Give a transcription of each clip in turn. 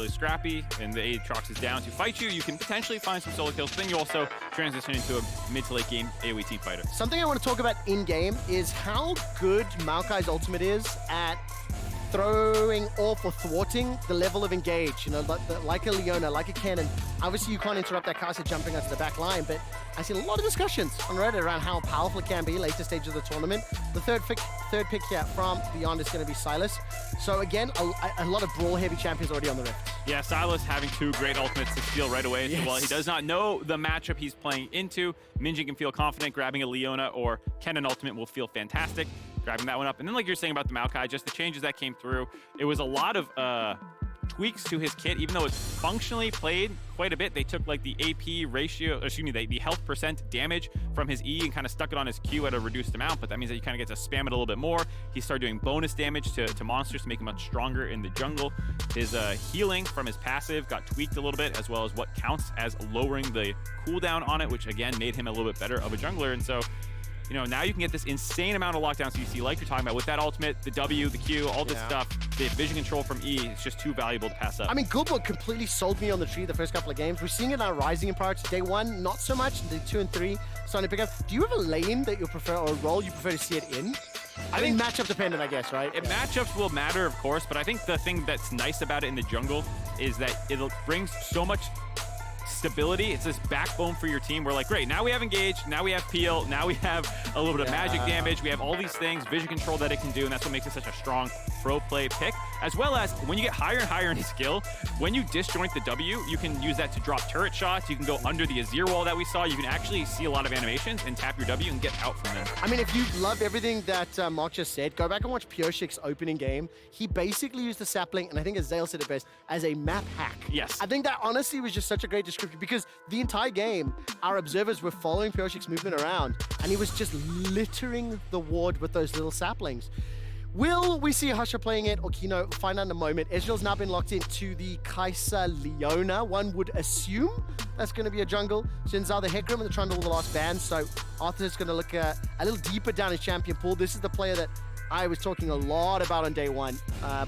really scrappy and the Aatrox is down to fight you, you can potentially find some solo kills. Then you also transition into a mid to late game AoE team fighter. Something I want to talk about in-game is how good Maokai's ultimate is at throwing off or thwarting the level of engage. You know, like a Leona, like a Kennen. Obviously, you can't interrupt that Kaisa jumping onto the back line, but I see a lot of discussions on Reddit around how powerful it can be later stage of the tournament. The third pick here from Beyond is going to be Sylas. So again, a lot of brawl-heavy champions already on the Rift. Yeah, Sylas having 2 great ultimates to steal right away. Yes. So while he does not know the matchup he's playing into, Minji can feel confident grabbing a Leona or Kennen ultimate will feel fantastic. Grabbing that one up. And then like you're saying about the Maokai, just the changes that came through, it was a lot of tweaks to his kit. Even though it's functionally played quite a bit, they took like the AP ratio, excuse me, the health percent damage from his E and kind of stuck it on his Q at a reduced amount, but that means that you kind of get to spam it a little bit more. He started doing bonus damage to monsters to make him much stronger in the jungle. His healing from his passive got tweaked a little bit, as well as what counts as lowering the cooldown on it, which again made him a little bit better of a jungler. And so, you know, now you can get this insane amount of lockdown CC like you're talking about with that ultimate, the W, the Q, all this stuff. The vision control from E is just too valuable to pass up. I mean, Goodwood completely sold me on the tree the first couple of games. We're seeing it now rising in priority. Day 1, not so much. Day 2 and 3, starting to pick up. Do you have a lane that you prefer or a role you prefer to see it in? I think matchup dependent, I guess, right? Matchups will matter, of course, but I think the thing that's nice about it in the jungle is that it brings so much stability. It's this backbone for your team. We're like, great, now we have engage, now we have peel, now we have a little bit of magic damage, we have all these things, vision control that it can do, and that's what makes it such a strong pro play pick. As well as when you get higher and higher in his skill, when you disjoint the W, you can use that to drop turret shots, you can go under the Azir wall that we saw, you can actually see a lot of animations and tap your W and get out from them. I mean, if you love everything that Mark just said, go back and watch Pureshik's opening game. He basically used the sapling, and I think as Zale said it best, as a map hack. Yes. I think that honestly was just such a great description because the entire game, our observers were following Pureshik's movement around, and he was just littering the ward with those little saplings. Will we see Husha playing it or Kino? Find out in a moment. Ezreal's now been locked into the Kaisa Leona. One would assume that's going to be a jungle. ZHao the Hecarim and they're trying to do the last ban. So Arthur's going to look a little deeper down his champion pool. This is the player that I was talking a lot about on day 1.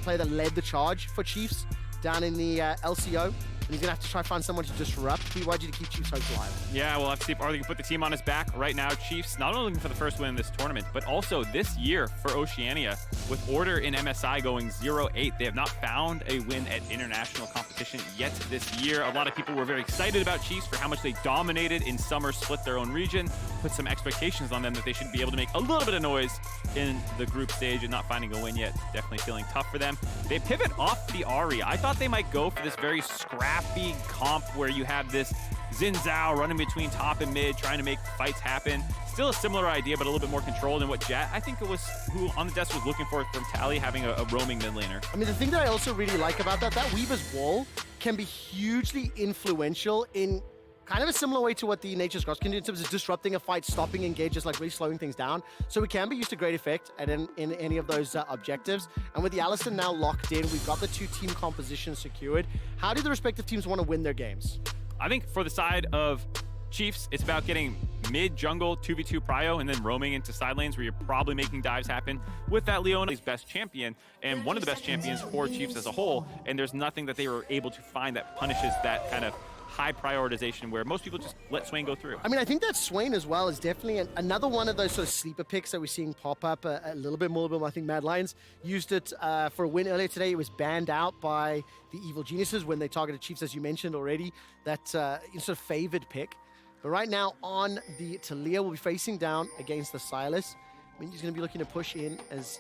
Player that led the charge for Chiefs down in the LCO. And he's going to have to try to find someone to disrupt BYG to keep Chiefs hopes alive. Yeah, we'll have to see if Arthur can put the team on his back. Right now, Chiefs not only looking for the first win in this tournament, but also this year for Oceania, with Order in MSI going 0-8. They have not found a win at international competition yet this year. A lot of people were very excited about Chiefs for how much they dominated in summer, split their own region, put some expectations on them that they should be able to make a little bit of noise in the group stage, and not finding a win yet. Definitely feeling tough for them. They pivot off the Ahri. I thought they might go for this very scrappy comp where you have this ZHao running between top and mid, trying to make fights happen. Still a similar idea, but a little bit more controlled than what Jet, I think it was, who on the desk was looking for from Taliyah, having a roaming mid laner. I mean, the thing that I also really like about that Weaver's Wall can be hugely influential in kind of a similar way to what the Nature's Cross can do in terms of disrupting a fight, stopping engages, like really slowing things down. So it can be used to great effect in any of those objectives. And with the Alistar now locked in, we've got the 2-team composition secured. How do the respective teams want to win their games? I think for the side of Chiefs, it's about getting mid-jungle 2v2 prio and then roaming into side lanes where you're probably making dives happen with that Leona's best champion and one of the best champions for Chiefs as a whole. And there's nothing that they were able to find that punishes that kind of high prioritization where most people just let Swain go through. I mean, I think that Swain as well is definitely another one of those sort of sleeper picks that we're seeing pop up a little bit more. I think Mad Lions used it for a win earlier today. It was banned out by the Evil Geniuses when they targeted Chiefs, as you mentioned already. That sort of favored pick. But right now on the Taliyah, we'll be facing down against the Sylas. Minji's going to be looking to push in as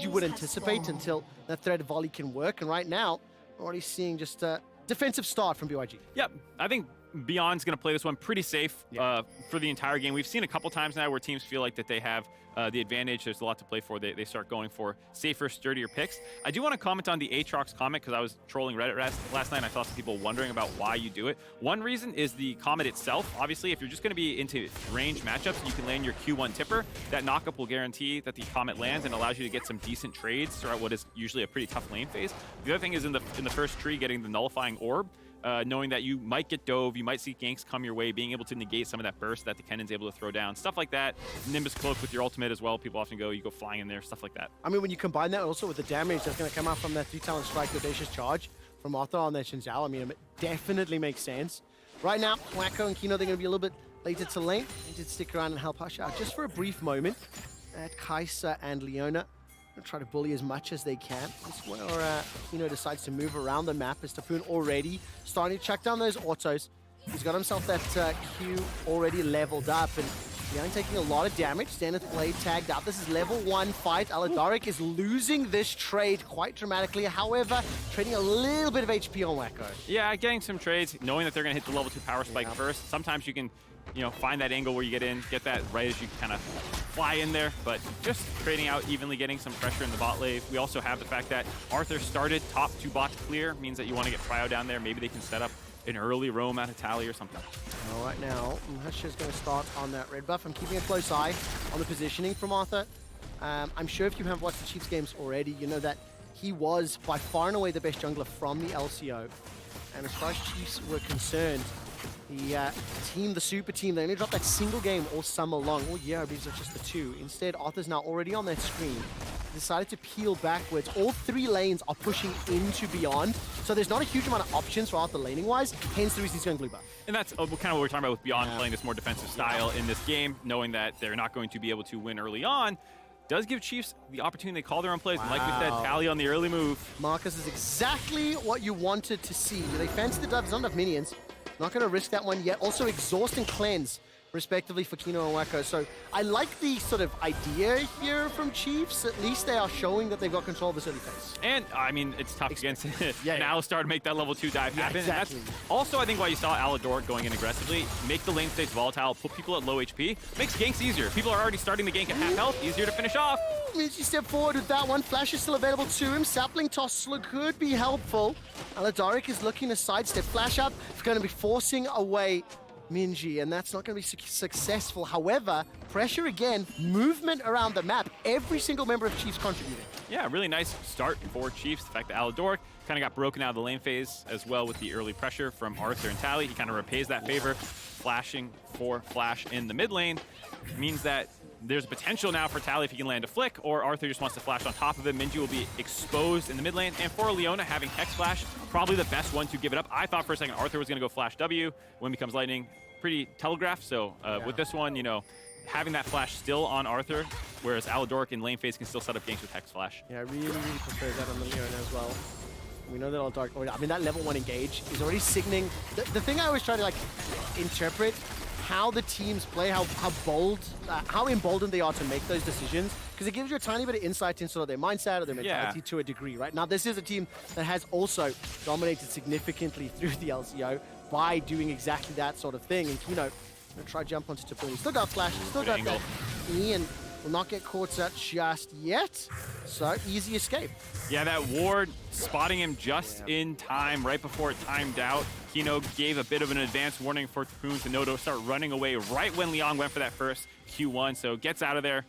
you would anticipate until that thread volley can work. And right now, we're already seeing just defensive start from BYG. Yep, I think Beyond's going to play this one pretty safe for the entire game. We've seen a couple times now where teams feel like that they have the advantage. There's a lot to play for. They start going for safer, sturdier picks. I do want to comment on the Aatrox comment because I was trolling Reddit last night and I saw some people wondering about why you do it. One reason is the comment itself. Obviously, if you're just going to be into range matchups, you can land your Q1 tipper. That knockup will guarantee that the comment lands and allows you to get some decent trades throughout what is usually a pretty tough lane phase. The other thing is in the first tree, getting the nullifying orb. Knowing that you might get dove, you might see ganks come your way, being able to negate some of that burst that the Kennen's able to throw down, stuff like that. Nimbus Cloak with your ultimate as well. People often go, you go flying in there, stuff like that. I mean, when you combine that also with the damage that's going to come out from that 3-talent strike, Audacious Charge, from Arthur on that ZHao. I mean, it definitely makes sense. Right now, Wako and Kino, they're going to be a little bit later to lane. They did stick around and help Husha out just for a brief moment. At Kaisa and Leona, gonna try to bully as much as they can. This is where Kino decides to move around the map as Topoon already starting to chuck down those autos. He's got himself that Q already leveled up, and Young taking a lot of damage. Zenith Blade tagged out. This is level 1 fight. Aladoric is losing this trade quite dramatically. However, trading a little bit of HP on Wako. Yeah, getting some trades, knowing that they're going to hit the level 2 power spike first. Sometimes you can, find that angle where you get in, get that right as you kind of fly in there. But just trading out evenly, getting some pressure in the bot lane. We also have the fact that Arthur started top 2 bots clear. Means that you want to get Prio down there. Maybe they can set up an early roam out of Taliyah or something. All right, now Husha's going to start on that red buff. I'm keeping a close eye on the positioning from Arthur. I'm sure if you have watched the Chiefs games already, you know that he was by far and away the best jungler from the LCO. And as far as Chiefs were concerned, the team, the super team, they only dropped that single game all summer long. All year, because of just the 2. Instead, Arthur's now already on that screen. Decided to peel backwards. All 3 lanes are pushing into Beyond, so there's not a huge amount of options for Arthur laning-wise, hence the reason he's going blue buff. And that's kind of what we're talking about with Beyond playing this more defensive style in this game, knowing that they're not going to be able to win early on. Does give Chiefs the opportunity to call their own plays. And like we said, Taliyah on the early move. MarkZ is exactly what you wanted to see. They fancy the dubs, not enough minions. Not going to risk that one yet. Also, exhaust and cleanse, respectively, for Kino and Wako. So I like the sort of idea here from Chiefs. At least they are showing that they've got control of this early phase. And, I mean, it's tough against an Alistar to make that level 2 dive happen. Exactly. And that's also, I think, why you saw Aladoric going in aggressively. Make the lane states volatile, put people at low HP. Makes ganks easier. People are already starting the gank at half health. Easier to finish off. Minji step forward with that one. Flash is still available to him. Sapling toss could be helpful. Aladoric is looking to sidestep. Flash up. It's going to be forcing away Minji, and that's not going to be successful. However, pressure again, movement around the map. Every single member of Chiefs contributing. Yeah, really nice start for Chiefs. The fact that Aladoric kind of got broken out of the lane phase as well with the early pressure from Arthur and Taliyah. He kind of repays that favor. Flashing for Flash in the mid lane means that there's potential now for Taliyah if he can land a flick, or Arthur just wants to flash on top of him. Minji will be exposed in the mid lane, and for Leona, having Hex Flash, probably the best one to give it up. I thought for a second Arthur was going to go Flash W when becomes Lightning. Pretty telegraphed, so with this one, having that flash still on Arthur, whereas Aladoric in lane phase can still set up ganks with Hex Flash. Yeah, I really prefer that on the Leona as well. We know that Aladoric, I mean, that level 1 engage is already signaling. The thing I always try to interpret how the teams play, how emboldened they are to make those decisions, because it gives you a tiny bit of insight into their mindset or their mentality to a degree, right? Now, this is a team that has also dominated significantly through the LCO by doing exactly that sort of thing. And Kino gonna try jump onto Topoon. He's still got flash, he's still got that E, and will not get caught out just yet. So, easy escape. Yeah, that ward spotting him just in time, right before it timed out. Kino gave a bit of an advance warning for Topoon to know to start running away right when Leon went for that first Q1, so gets out of there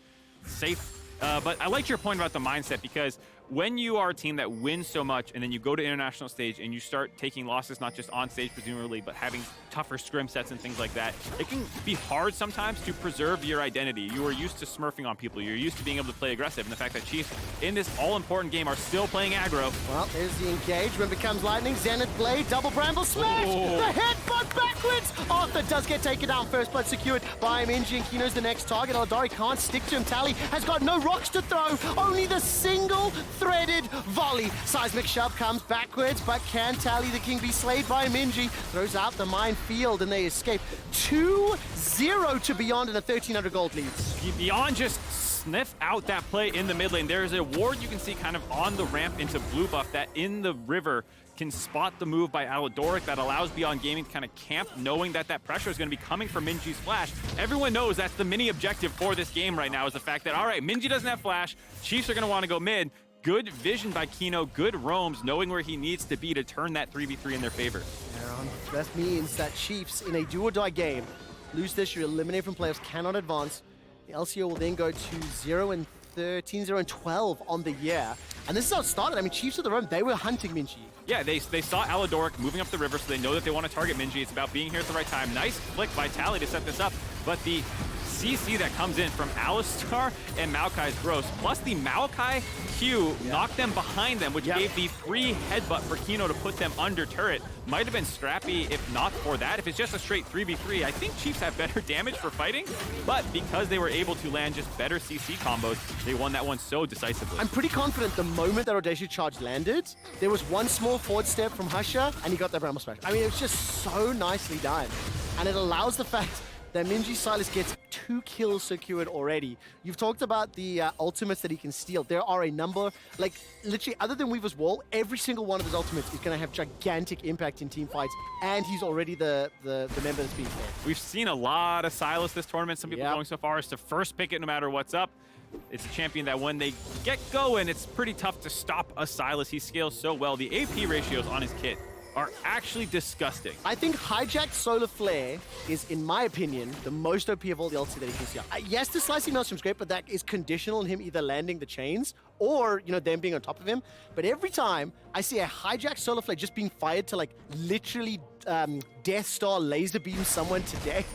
safe. But I liked your point about the mindset, because when you are a team that wins so much and then you go to international stage and you start taking losses, not just on stage presumably, but having tougher scrim sets and things like that, it can be hard sometimes to preserve your identity. You are used to smurfing on people. You're used to being able to play aggressive. And the fact that Chiefs in this all-important game are still playing aggro. Well, there's the engage when it becomes Lightning. Zenith Blade, double Bramble smash! The headbutt backwards! Arthur does get taken down. First blood secured by Minji, and Kino's the next target. Aladoric can't stick to him. Taliyah has got no rocks to throw. Only the single threaded volley. Seismic shove comes backwards, but can Taliyah the King be slayed by Minji? Throws out the minefield and they escape. 2-0 to Beyond in a 1,300 gold lead. Beyond just sniff out that play in the mid lane. There's a ward you can see kind of on the ramp into blue buff that in the river can spot the move by Aladoric that allows Beyond Gaming to kind of camp, knowing that that pressure is going to be coming from Minji's flash. Everyone knows that's the mini objective for this game right now, is the fact that, all right, Minji doesn't have flash. Chiefs are going to want to go mid. Good vision by Kino, good roams, knowing where he needs to be to turn that 3v3 in their favor. Yeah, that means that Chiefs, in a do-or-die game, lose this, you're eliminated from playoffs, cannot advance. The LCO will then go to 0-13, 0-12 on the year. And this is how it started. I mean, Chiefs of the run, they were hunting Minji. Yeah, they saw Aladoric moving up the river, so they know that they want to target Minji. It's about being here at the right time. Nice flick by Taliyah to set this up, but the CC that comes in from Alistar and Maokai's Gross, plus the Maokai Q knocked them behind them, which gave the free headbutt for Kino to put them under turret. Might have been scrappy if not for that. If it's just a straight 3v3, I think Chiefs have better damage for fighting, but because they were able to land just better CC combos, they won that one so decisively. I'm pretty confident the moment that Audacious Charge landed, there was one small forward step from Husha, and he got that Bramble Smash. I mean, it was just so nicely done. And it allows the fact that Minji Sylas gets 2 kills secured already. You've talked about the ultimates that he can steal. There are a number, like literally other than Weaver's Wall, every single one of his ultimates is going to have gigantic impact in team fights, and he's already the member that's being played. We've seen a lot of Sylas this tournament. Some people going so far as to first pick it no matter what's up. It's a champion that when they get going, it's pretty tough to stop a Sylas. He scales so well. The AP ratios on his kit are actually disgusting. I think Hijacked Solar Flare is, in my opinion, the most OP of all the ulti that he can see. Yes, the Slicing Maelstrom's great, but that is conditional on him either landing the chains or, you know, them being on top of him. But every time I see a Hijacked Solar Flare just being fired to, like, literally Death Star laser beam someone to death,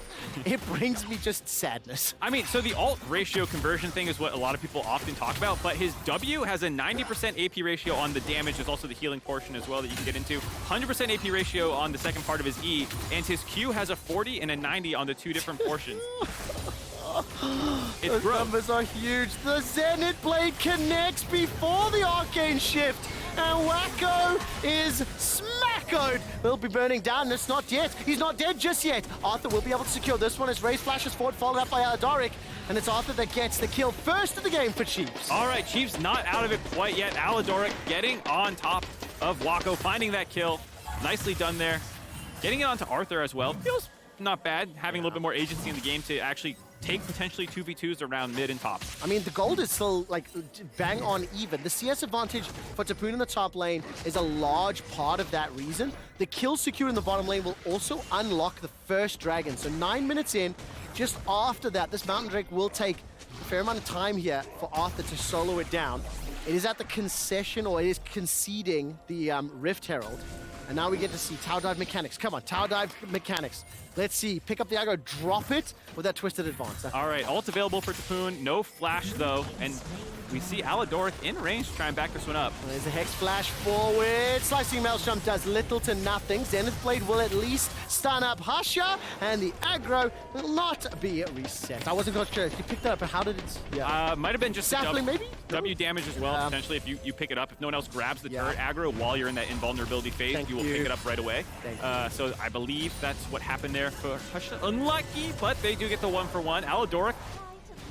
it brings me just sadness. I mean, so the alt ratio conversion thing is what a lot of people often talk about, but his W has a 90% AP ratio on the damage. There's also the healing portion as well that you can get into. 100% AP ratio on the second part of his E, and his Q has a 40 and a 90 on the 2 different portions. Those numbers are huge. The Zenith Blade connects before the Arcane Shift, and Wako is smackoed. Will be burning down. It's not yet. He's not dead just yet. Arthur will be able to secure this one as Raes flashes forward, followed up by Aladoric, and it's Arthur that gets the kill first of the game for Chiefs. All right, Chiefs not out of it quite yet. Aladoric getting on top of Wako, finding that kill. Nicely done there. Getting it onto Arthur as well. Feels not bad, having a little bit more agency in the game to actually take potentially 2v2s around mid and top. I mean, the gold is still, like, bang on even. The CS advantage for Topoon in the top lane is a large part of that reason. The kill secure in the bottom lane will also unlock the first dragon. So 9 minutes in, just after that, this Mountain Drake will take a fair amount of time here for Arthur to solo it down. It is at the concession, or it is conceding the Rift Herald. And now we get to see Tower Dive mechanics. Come on, Tower Dive mechanics. Let's see. Pick up the aggro, drop it with that Twisted Advance. All right, ult available for Topoon. No flash, though. And we see Aladoric in range to try and back this one up. There's a Hex Flash forward. Slicing Maelstrom does little to nothing. Zenith Blade will at least stun up Husha, and the aggro will not be reset. I wasn't quite sure if you picked that up, but how did it... Yeah. Might have been just Sapling, maybe? W damage as well, potentially, if you pick it up. If no one else grabs the turret aggro while you're in that invulnerability phase, you will pick it up right away. So I believe that's what happened there for Husha. Unlucky, but they do get the 1-for-1. Aladoric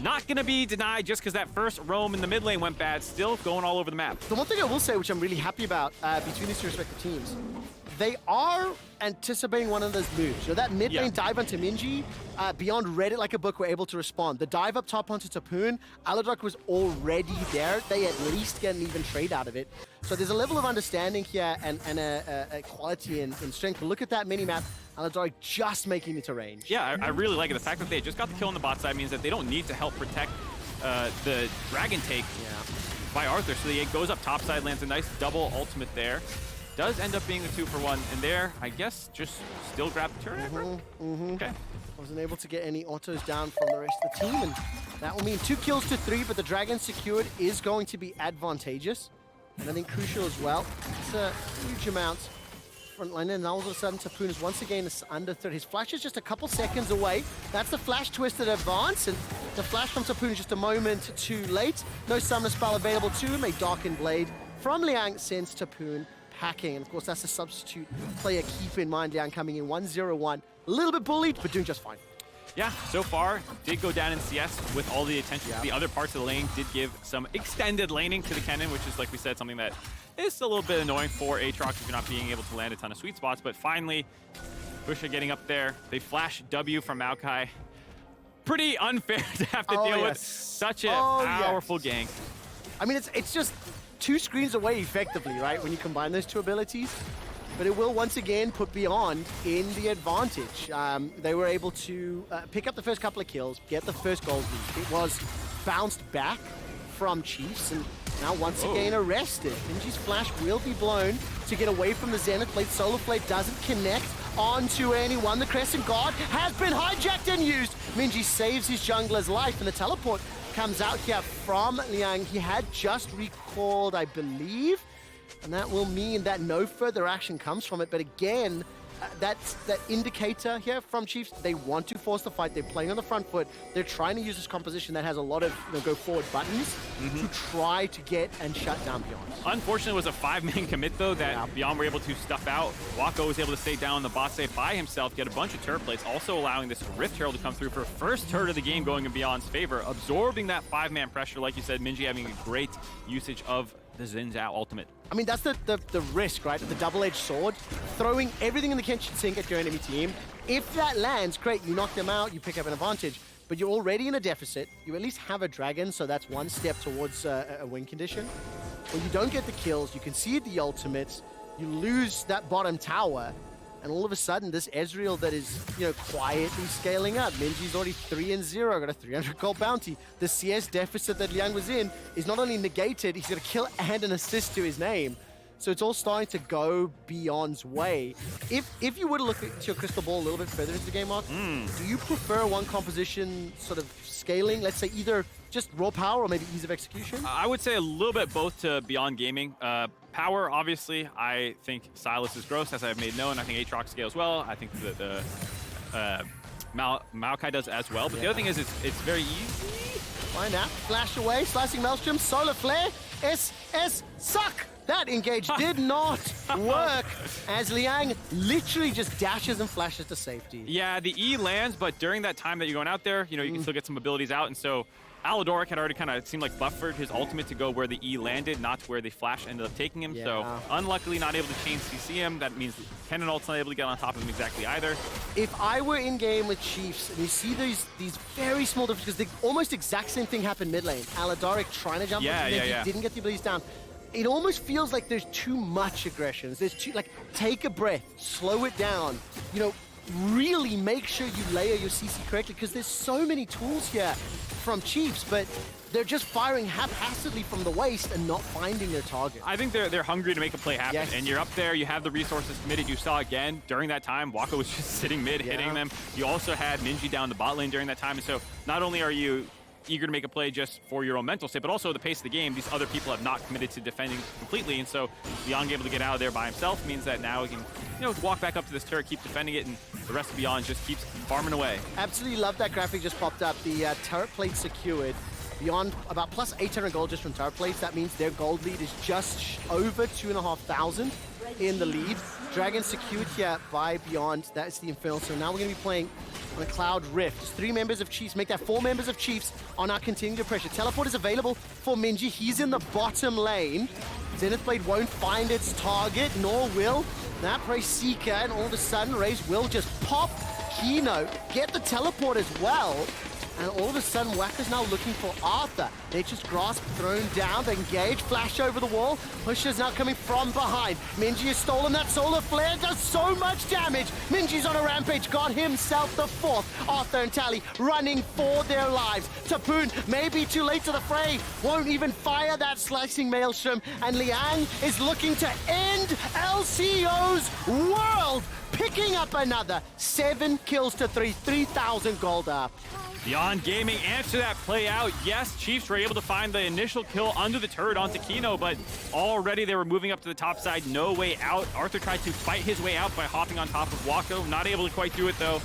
not going to be denied just because that first roam in the mid lane went bad. Still going all over the map. The one thing I will say, which I'm really happy about between these two respective teams, they are anticipating one of those moves. You know, that mid lane dive onto Minji, beyond read it like a book, were able to respond. The dive up top onto Topoon, Aladoric was already there. They at least get an even trade out of it. So there's a level of understanding here and a quality in strength. But look at that mini-map. Aladoric just making it to range. Yeah, I really like it. The fact that they just got the kill on the bot side means that they don't need to help protect the dragon take by Arthur. So he goes up top side, lands a nice double ultimate there. Does end up being the 2-for-1, and there, I guess, just still grab the turret. Okay. Wasn't able to get any autos down from the rest of the team, and that will mean 2 kills to 3, but the dragon secured is going to be advantageous, and I think crucial as well. It's a huge amount. Front line, and all of a sudden Topoon is once again under third. His flash is just a couple seconds away. That's the flash Twisted Advance, and the flash from Topoon is just a moment too late. No Summoner Spell available to him. A Darkened Blade from Liang sends Topoon packing, and of course that's a substitute player. Keep in mind, Liang coming in 1-0-1. A little bit bullied, but doing just fine. Yeah, so far, did go down in CS with all the attention. The other parts of the lane did give some extended laning to the Kennen, which is, like we said, something that is a little bit annoying for Aatrox if you're not being able to land a ton of sweet spots. But finally, Husha getting up there. They flash W from Maokai. Pretty unfair to have to deal with such a powerful gank. I mean, it's just 2 screens away effectively, right, when you combine those 2 abilities. But it will once again put Beyond in the advantage. They were able to pick up the first couple of kills, get the first gold lead. It was bounced back from Chiefs, and now once again arrested. Minji's flash will be blown to get away from the Zenith Blade. Solar Flare doesn't connect onto anyone. The Crescent Guard has been hijacked and used. Minji saves his jungler's life, and the teleport comes out here from Liang. He had just recalled, I believe, and that will mean that no further action comes from it. But again, that's that indicator here from Chiefs. They want to force the fight. They're playing on the front foot. They're trying to use this composition that has a lot of go forward buttons to try to get and shut down Beyond. Unfortunately, it was a 5-man commit though that Beyond were able to stuff out. Wako was able to stay down on the bot side by himself, get a bunch of turret plates, also allowing this Rift Herald to come through for first turret of the game going in Beyond's favor, absorbing that 5-man pressure. Like you said, Minji having a great usage of the ZHao ultimate. I mean, that's the risk, right? The double-edged sword. Throwing everything in the kitchen sink at your enemy team. If that lands, great, you knock them out, you pick up an advantage. But you're already in a deficit. You at least have a dragon, so that's one step towards a win condition. When you don't get the kills, you concede the ultimates, you lose that bottom tower, and all of a sudden, this Ezreal that is, quietly scaling up. Minji's already 3-0, got a 300 gold bounty. The CS deficit that Liang was in is not only negated, he's got a kill and an assist to his name. So it's all starting to go Beyond's way. If you were to look at your crystal ball a little bit further into the game, Mark, do you prefer one composition sort of scaling? Let's say either just raw power or maybe ease of execution? I would say a little bit both to Beyond Gaming. Power, obviously, I think Sylas is gross, as I've made known. I think Aatrox scales well. I think the Maokai does as well. But the other thing is, it's very easy. Why not? Flash away, slicing Maelstrom, Solar Flare, SS, suck! That engage did not work as Liang literally just dashes and flashes to safety. Yeah, the E lands, but during that time that you're going out there, you can still get some abilities out. And so Aladoric had already kind of seemed like buffered his ultimate to go where the E landed, not where the flash ended up taking him. Yeah. So unluckily not able to chain CC him. That means Kennen ult's not able to get on top of him exactly either. If I were in game with Chiefs and you see these very small differences, because the almost exact same thing happened mid lane. Aladoric trying to jump into didn't get the abilities down. It almost feels like there's too much aggression. There's too, take a breath, slow it down. Really make sure you layer your CC correctly, because there's so many tools here from Chiefs, but they're just firing haphazardly from the waist and not finding their target. I think they're hungry to make a play happen, and you're up there, you have the resources committed. You saw again, during that time, Wako was just sitting mid, hitting them. You also had Minji down the bot lane during that time, and so not only are you eager to make a play just for your own mental state, but also the pace of the game. These other people have not committed to defending completely, and so Beyond able to get out of there by himself means that now he can, walk back up to this turret, keep defending it, and the rest of Beyond just keeps farming away. Absolutely love that graphic just popped up. The turret plate secured. Beyond about plus 800 gold just from turret plates. That means their gold lead is just over 2,500 in the lead. Dragon secured here by Beyond. That's the Infernal. So now we're going to be playing on a Cloud Rift. Just 3 members of Chiefs. Make that 4 members of Chiefs on our continued pressure. Teleport is available for Minji. He's in the bottom lane. Zenith Blade won't find its target, nor will that Prey Seeker. And all of a sudden, Raes will just pop Kino, get the teleport as well. And all of a sudden, Wako's now looking for Arthur. Nature's Grasp thrown down, they engage, flash over the wall. Husha's now coming from behind. Minji has stolen that Solar Flare, does so much damage. Minji's on a rampage, got himself the 4th. Arthur and Tali running for their lives. Topoon may be too late to the fray, won't even fire that slicing Maelstrom. And Liang is looking to end LCO's world, picking up another 7 kills to 3,000 gold up. Beyond Gaming answer that play out. Yes, Chiefs were able to find the initial kill under the turret onto Kino, but already they were moving up to the top side, no way out. Arthur tried to fight his way out by hopping on top of Wako, not able to quite do it though.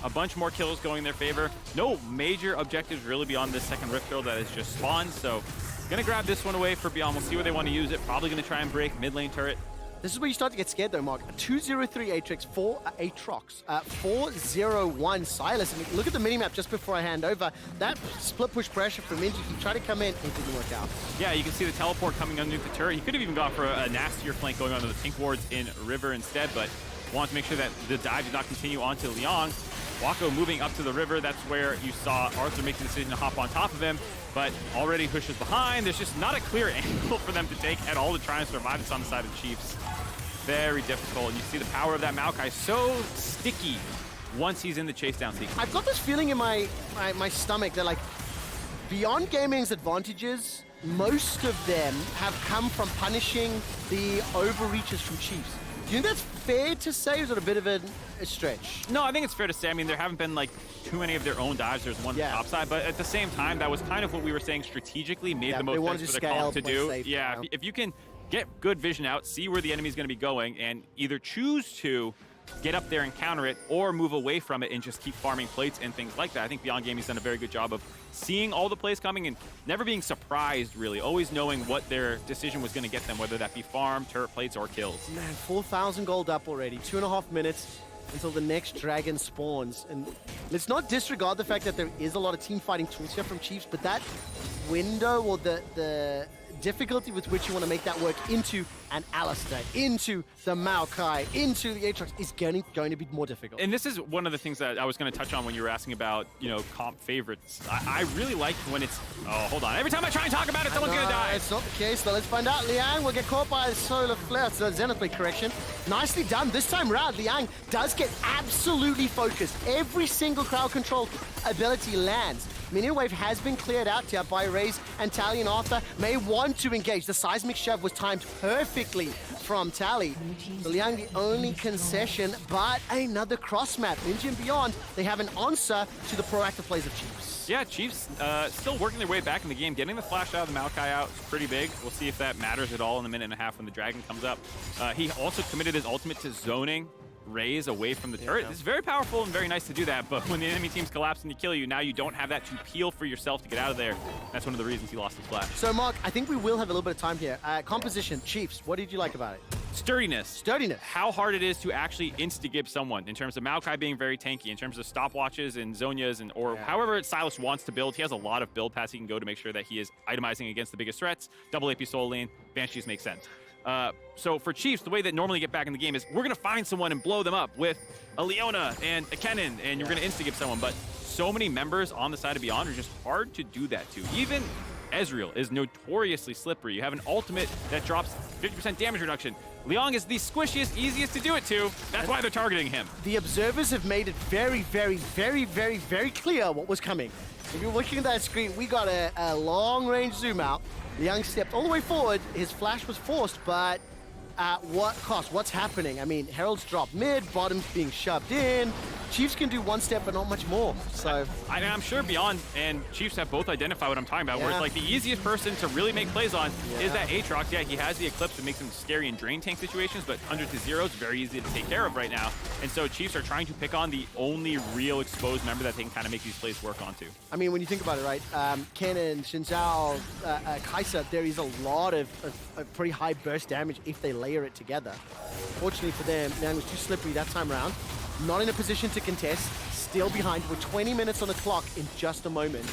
A bunch more kills going in their favor. No major objectives really beyond this second Rift Herald that has just spawned, so gonna grab this one away for Beyond. We'll see where they want to use it. Probably gonna try and break mid lane turret. This is where you start to get scared though, Mark. 203 Aatrox, 401 Sylas. I mean, look at the minimap just before I hand over. That split push pressure from Minji, he tried to come in, it didn't work out. Yeah, you can see the teleport coming underneath the turret. He could have even gone for a nastier flank going onto the pink wards in River instead, but wanted to make sure that the dive did not continue onto Liang. Wako moving up to the river. That's where you saw Arthur make the decision to hop on top of him, but already Husha's behind. There's just not a clear angle for them to take at all to try and survive this on the side of Chiefs. Very difficult, and you see the power of that Maokai so sticky once he's in the chase down sequence. I've got this feeling in my stomach that Beyond Gaming's advantages, most of them have come from punishing the overreaches from Chiefs. Do you think that's fair to say, or is it a bit of a stretch? No, I think it's fair to say. I mean, there haven't been like too many of their own dives. There's one top side, but at the same time, that was kind of what we were saying strategically made the most sense for the comp to do. Yeah, if you can get good vision out, see where the enemy's going to be going, and either choose to get up there and counter it, or move away from it and just keep farming plates and things like that. I think Beyond Gaming's done a very good job of seeing all the plays coming and never being surprised, really. Always knowing what their decision was going to get them, whether that be farm, turret plates, or kills. Man, 4,000 gold up already. 2.5 minutes until the next dragon spawns. And let's not disregard the fact that there is a lot of team fighting tools here from Chiefs, but that window, or the difficulty with which you want to make that work into an Alistar, into the Maokai, into the Aatrox is going to be more difficult. And this is one of the things that I was going to touch on when you were asking about, you know, comp favorites. I really like when it's... Oh, hold on. Every time I try and talk about it, someone's going to die. It's not the case, though. Let's find out. Liang will get caught by a solar flare. So Zenith Blade correction. Nicely done. This time round, Liang does get absolutely focused. Every single crowd control ability lands. Minion wave has been cleared out here by Raes, and Taliyah and Arthur may want to engage. The seismic shove was timed perfectly from Tally. So Liang the only concession, but another cross map. Minji and beyond, they have an answer to the proactive plays of Chiefs. Yeah, Chiefs still working their way back in the game. Getting the flash out of the Maokai out is pretty big. We'll see if that matters at all in a minute and a half when the dragon comes up. He also committed his ultimate to zoning Raes away from the turret. It's very powerful and very nice to do that, but when the enemy teams collapse and kill you, now you don't have that to peel for yourself to get out of there. That's one of the reasons he lost his flash. So Mark, I think we will have a little bit of time here. Composition, Chiefs, what did you like about it? Sturdiness. Sturdiness. How hard it is to actually insta-gib someone in terms of Maokai being very tanky, in terms of stopwatches and Zonias, and or however Sylas wants to build. He has a lot of build paths he can go to make sure that he is itemizing against the biggest threats. Double AP Soul Lane, Banshees make sense. So for Chiefs, the way that normally get back in the game is we're going to find someone and blow them up with a Leona and a Kennen, and you're going to insta-give someone. But so many members on the side of Beyond are just hard to do that to. Even Ezreal is notoriously slippery. You have an ultimate that drops 50% damage reduction. Liang is the squishiest, easiest to do it to. That's why they're targeting him. The observers have made it very, very, very, very, very clear what was coming. If you're looking at that screen, we got a long-range zoom out. Liang stepped all the way forward. His flash was forced, but at what cost? What's happening? I mean, Herald's dropped mid, bottom's being shoved in. Chiefs can do one step, but not much more. So I'm sure Beyond and Chiefs have both identified what I'm talking about, where it's like the easiest person to really make plays on is that Aatrox. Yeah, he has the Eclipse that makes him scary in drain tank situations, but 100 to 0 is very easy to take care of right now. And so Chiefs are trying to pick on the only real exposed member that they can kind of make these plays work onto. I mean, when you think about it, right? Kennen, ZHao, Kaisa, there is a lot of pretty high burst damage if they layer it together. Fortunately for them, Liang was too slippery that time around. Not in a position to contest, still behind. We're 20 minutes on the clock in just a moment.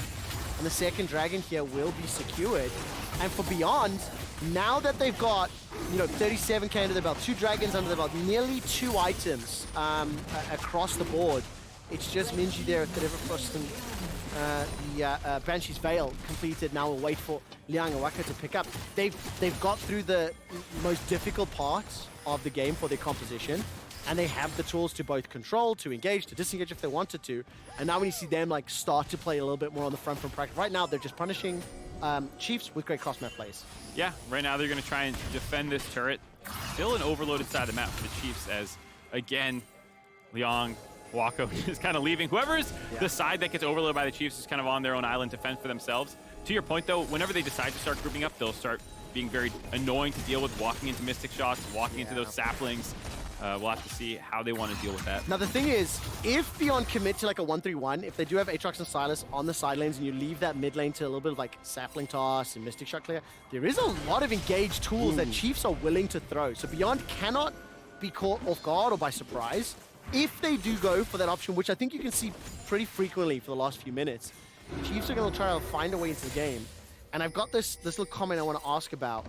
And the second dragon here will be secured. And for Beyond, now that they've got, 37k under their belt, 2 dragons under their belt, nearly 2 items across the board. It's just Minji there at the Everfrost and the Banshee's Veil completed. Now we'll wait for Liang and Wako to pick up. They've got through the most difficult parts of the game for their composition. And they have the tools to both control, to engage, to disengage if they wanted to. And now when you see them start to play a little bit more on the front from practice, right now they're just punishing Chiefs with great cross-map plays. Yeah, right now they're going to try and defend this turret. Still an overloaded side of the map for the Chiefs as, again, Liang, Wako is kind of leaving. Whoever's the side that gets overloaded by the Chiefs is kind of on their own island to fend for themselves. To your point, though, whenever they decide to start grouping up, they'll start being very annoying to deal with, walking into Mystic Shots, walking into those saplings. We'll have to see how they want to deal with that. Now, the thing is, if Beyond commit to like a 1-3-1, if they do have Aatrox and Sylas on the side lanes and you leave that mid lane to a little bit of like sapling toss and Mystic Shot clear, there is a lot of engaged tools that Chiefs are willing to throw. So Beyond cannot be caught off guard or by surprise. If they do go for that option, which I think you can see pretty frequently for the last few minutes, Chiefs are going to try to find a way into the game. And I've got this little comment I want to ask about.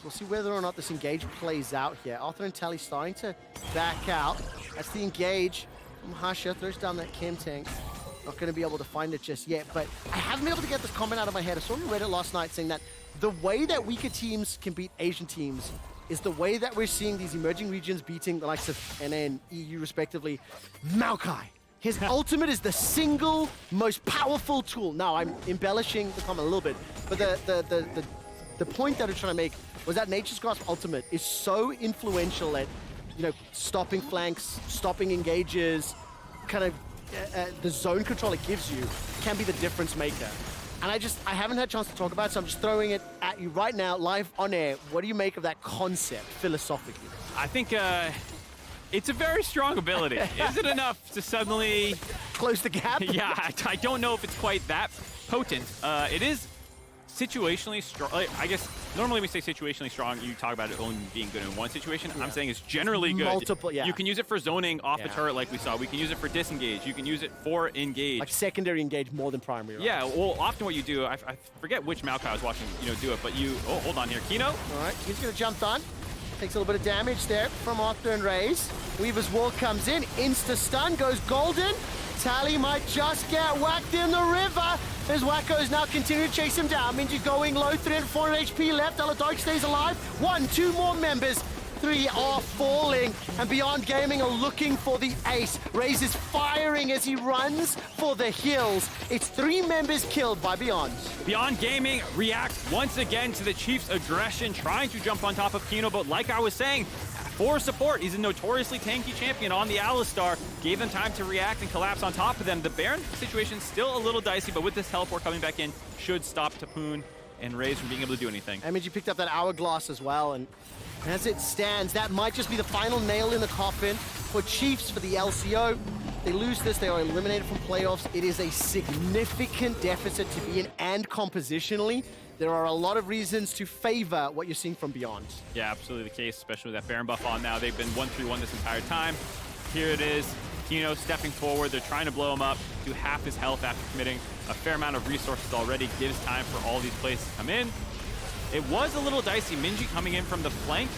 We'll see whether or not this engage plays out here. Arthur and Tally starting to back out. That's the engage from Husha. Throws down that chem tank. Not going to be able to find it just yet. But I haven't been able to get this comment out of my head. I saw on Reddit last night saying that the way that weaker teams can beat Asian teams is the way that we're seeing these emerging regions beating the likes of NA and EU respectively. Maokai. His ultimate is the single most powerful tool. Now, I'm embellishing the comment a little bit, but the point that I'm trying to make was that Nature's Grasp ultimate is so influential at, you know, stopping flanks, stopping engages, kind of the zone control it gives you can be the difference maker. And I haven't had a chance to talk about it, so I'm just throwing it at you right now, live on air. What do you make of that concept, philosophically? I think it's a very strong ability. Is it enough to suddenly... Close the gap? Yeah, I don't know if it's quite that potent. It is situationally strong. I guess normally we say situationally strong, you talk about it only being good in one situation. Yeah. I'm saying it's generally good. Multiple, yeah. You can use it for zoning off the turret like we saw. We can use it for disengage. You can use it for engage. Like secondary engage more than primary, right? Yeah, well, often what you do, I forget which Maokai I was watching, do it, but you, oh, hold on here, Kino. All right, he's gonna jump on. Takes a little bit of damage there from Arthur and Raes. Weaver's Wall comes in, insta-stun, goes golden. Tally might just get whacked in the river as Wako is now continuing to chase him down. Minji going low, 300 HP left. Aladoric stays alive. 1, 2 more members. 3 are falling, and Beyond Gaming are looking for the ace. Raes is firing as he runs for the hills. It's 3 members killed by Beyond. Beyond Gaming reacts once again to the Chiefs' aggression, trying to jump on top of Kino, but like I was saying, for support, he's a notoriously tanky champion on the Alistar. Gave them time to react and collapse on top of them. The Baron situation still a little dicey, but with this teleport coming back in, should stop Topoon and Raes from being able to do anything. I mean, you picked up that Hourglass as well, and as it stands, that might just be the final nail in the coffin for Chiefs for the LCO. They lose this, they are eliminated from playoffs. It is a significant deficit to be in, and compositionally, there are a lot of reasons to favor what you're seeing from Beyond. Yeah, absolutely the case, especially with that Baron buff on now. They've been 1-3-1 this entire time. Here it is, Kino stepping forward. They're trying to blow him up to half his health after committing a fair amount of resources already. Gives time for all these plays to come in. It was a little dicey. Minji coming in from the flank,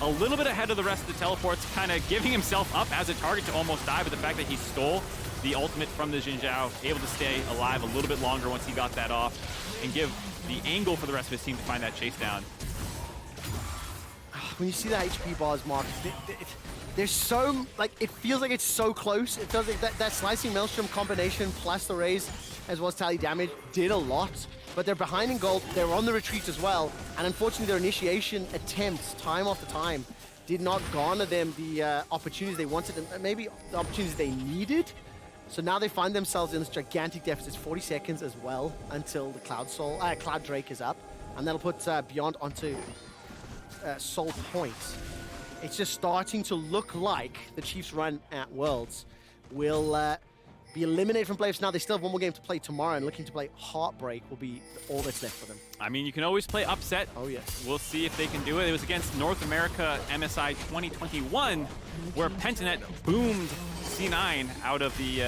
a little bit ahead of the rest of the teleports, kind of giving himself up as a target to almost die, but the fact that he stole the ultimate from the ZHao, able to stay alive a little bit longer once he got that off, and give the angle for the rest of his team to find that chase down. When you see the HP bars, Mark, they're so, like, it feels like it's so close. It feels like that Slicing Maelstrom combination plus the Raes as well as Tally damage did a lot. But they're behind in gold, they're on the retreat as well, and unfortunately their initiation attempts, time after time, did not garner them the opportunities they wanted, and maybe the opportunities they needed. So now they find themselves in this gigantic deficit, 40 seconds as well, until the Cloud Drake is up, and that'll put Beyond onto Soul Point. It's just starting to look like the Chiefs' run at Worlds will be eliminated from playoffs. Now they still have one more game to play tomorrow, and looking to play Heartbreak will be all that's left for them. I mean, you can always play Upset. Oh, yes. We'll see if they can do it. It was against North America MSI 2021, where Pentanet boomed C9 out of the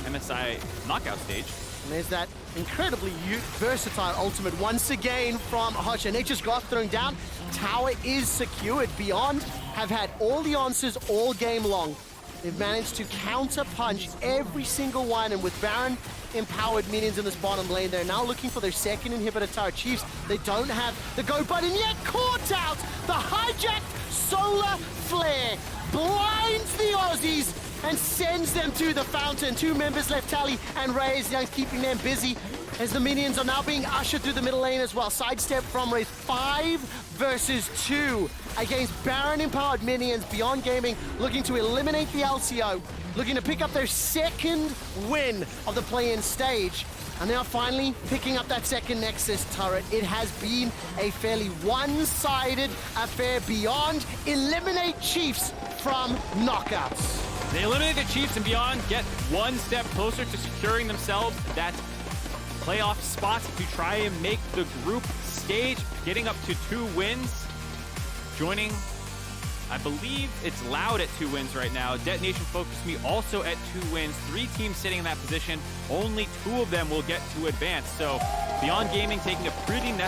MSI knockout stage. And there's that incredibly versatile ultimate once again from Husha. Nature's Grasp throwing down. Tower is secured. Beyond have had all the answers all game long. They've managed to counter-punch every single one, and with Baron empowered minions in this bottom lane, they're now looking for their second inhibitor tower. Chiefs, they don't have the go button yet. Caught out! The hijacked solar flare blinds the Aussies and sends them to the fountain. 2 members left, Tally and Raes, keeping them busy as the minions are now being ushered through the middle lane as well. Sidestep from Raes, 5 versus 2 against Baron-empowered minions. Beyond Gaming looking to eliminate the LCO, looking to pick up their second win of the play-in stage. And they are finally picking up that second Nexus turret. It has been a fairly one-sided affair. Beyond eliminate Chiefs from knockouts. They eliminate the Chiefs, and Beyond get one step closer to securing themselves that playoff spot to try and make the group stage, getting up to 2 wins. Joining, I believe it's Loud at 2 wins right now. Detonation Focus Me also at 2 wins. 3 teams sitting in that position. Only 2 of them will get to advance. So Beyond Gaming taking a pretty